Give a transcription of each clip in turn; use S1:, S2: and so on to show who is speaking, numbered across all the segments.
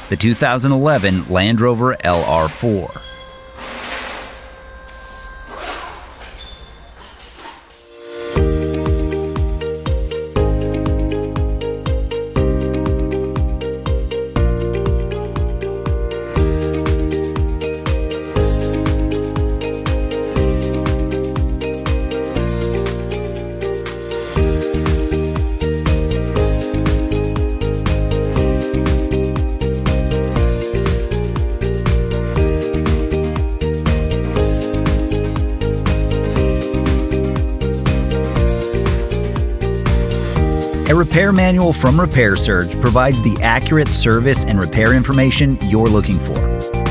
S1: the 2011 Land Rover LR4. A repair manual from Repair Surge provides the accurate service and repair information you're looking for.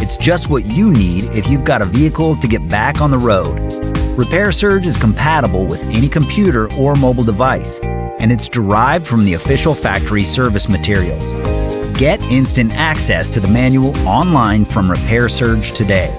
S1: It's just what you need if you've got a vehicle to get back on the road. Repair Surge is compatible with any computer or mobile device, and it's derived from the official factory service materials. Get instant access to the manual online from Repair Surge today.